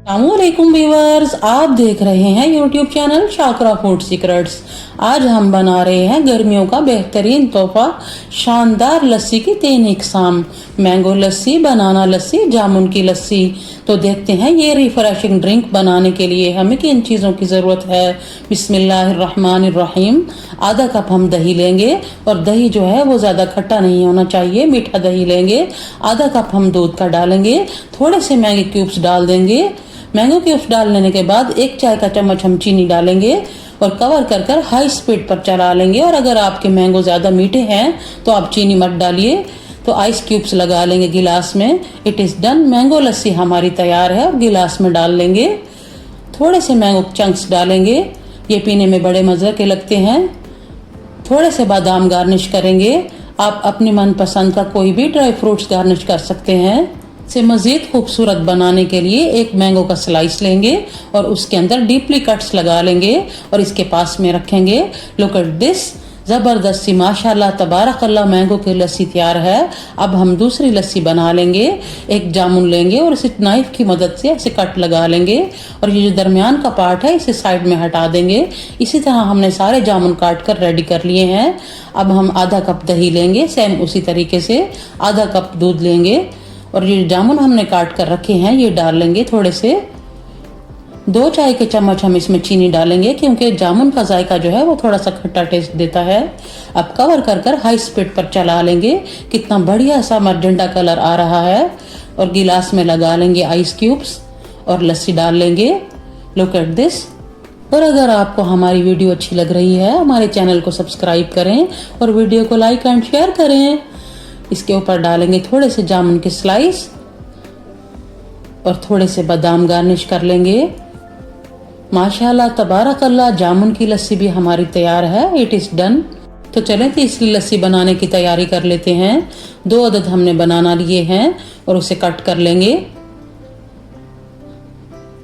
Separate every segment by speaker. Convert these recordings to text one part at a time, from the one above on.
Speaker 1: अस्सलामुअलैकुम व्यूअर्स, आप देख रहे हैं YouTube channel Shakra food secrets. आज हम बना रहे हैं गर्मियों का बेहतरीन तोहफा, शानदार लस्सी की 3 इकसाम, मैंगो लस्सी, बनाना लस्सी, जामुन की लस्सी। तो देखते हैं ये रिफ्रेशिंग ड्रिंक बनाने के लिए हमें किन चीज़ों की ज़रूरत है। बिस्मिल्लाहिर्रहमानिर्रहीम। आधा कप हम दही लेंगे और दही जो है वो ज़्यादा खट्टा नहीं होना चाहिए, मीठा दही लेंगे। आधा कप हम दूध का डालेंगे, थोड़े से मैगी क्यूब्स डाल देंगे। मैंगो क्यूब्स डाल लेने के बाद 1 चाय का चम्मच हम चीनी डालेंगे और कवर कर कर हाई स्पीड पर चला लेंगे। और अगर आपके मैंगो ज़्यादा मीठे हैं तो आप चीनी मत डालिए। तो आइस क्यूब्स लगा लेंगे गिलास में। It is done. मैंगो लस्सी हमारी तैयार है और गिलास में डाल लेंगे। थोड़े से मैंगो चंक्स डालेंगे, ये पीने में बड़े मज़े के लगते हैं। थोड़े से बादाम गार्निश करेंगे। आप अपनी मनपसंद का कोई भी ड्राई फ्रूट्स गार्निश कर सकते हैं। से मज़ीद खूबसूरत बनाने के लिए एक मैंगो का स्लाइस लेंगे और उसके अंदर डीपली कट्स लगा लेंगे और इसके पास में रखेंगे। लुक एट दिस, ज़बरदस्ती माशाल्लाह तबारकल्ला मैंगो की लस्सी तैयार है। अब हम दूसरी लस्सी बना लेंगे। एक जामुन लेंगे और इसे नाइफ की मदद से ऐसे कट लगा लेंगे और ये जो दरमियान का पार्ट है इसे साइड में हटा देंगे। इसी तरह हमने सारे जामुन काट कर रेडी कर लिए हैं। अब हम आधा कप दही लेंगे, सेम उसी तरीके से आधा कप दूध लेंगे और ये जामुन हमने काट कर रखे हैं ये डाल लेंगे। थोड़े से 2 चाय के चम्मच हम इसमें चीनी डालेंगे क्योंकि जामुन का जायका जो है वो थोड़ा सा खट्टा टेस्ट देता है। अब कवर कर कर हाई स्पीड पर चला लेंगे। कितना बढ़िया सा मजेंटा कलर आ रहा है। और गिलास में लगा लेंगे आइस क्यूब्स और लस्सी डाल लेंगे। Look at this. और अगर आपको हमारी वीडियो अच्छी लग रही है हमारे चैनल को सब्सक्राइब करें और वीडियो को लाइक एंड शेयर करें। इसके ऊपर डालेंगे थोड़े से जामुन के स्लाइस और थोड़े से बादाम गार्निश कर लेंगे। माशाल्लाह तबारकल्ला जामुन की लस्सी भी हमारी तैयार है। It is done. तो चलें तीसरी लस्सी बनाने की तैयारी कर लेते हैं। 2 अदद हमने बनाना लिए हैं और उसे कट कर लेंगे।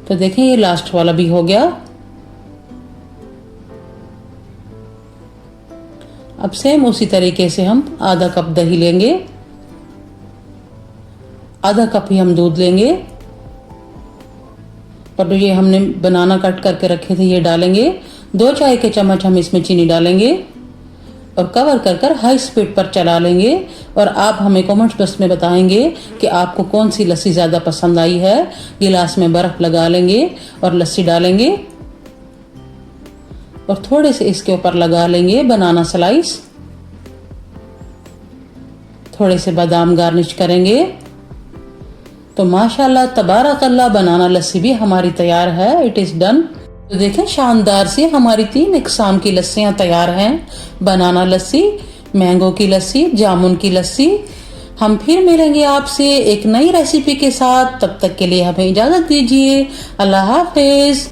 Speaker 1: तो देखें ये लास्ट वाला भी हो गया। अब सेम उसी तरीके से हम आधा कप दही लेंगे, आधा कप ही हम दूध लेंगे और ये हमने बनाना कट करके रखे थे ये डालेंगे। 2 चाय के चम्मच हम इसमें चीनी डालेंगे और कवर कर कर हाई स्पीड पर चला लेंगे। और आप हमें कमेंट्स बॉक्स में बताएंगे कि आपको कौन सी लस्सी ज़्यादा पसंद आई है। गिलास में बर्फ़ लगा लेंगे और लस्सी डालेंगे और थोड़े से इसके ऊपर लगा लेंगे बनाना स्लाइस। थोड़े से बादाम गार्निश करेंगे। तो माशाल्लाह तबारकल्ला बनाना लस्सी भी हमारी तैयार है। It is done. तो देखें शानदार से हमारी 3 इकसाम की लस्सियाँ तैयार हैं। बनाना लस्सी, मैंगो की लस्सी, जामुन की लस्सी। हम फिर मिलेंगे आपसे एक नई रेसिपी के साथ। तब तक के लिए हमें इजाज़त दीजिए। अल्लाह हाफिज़।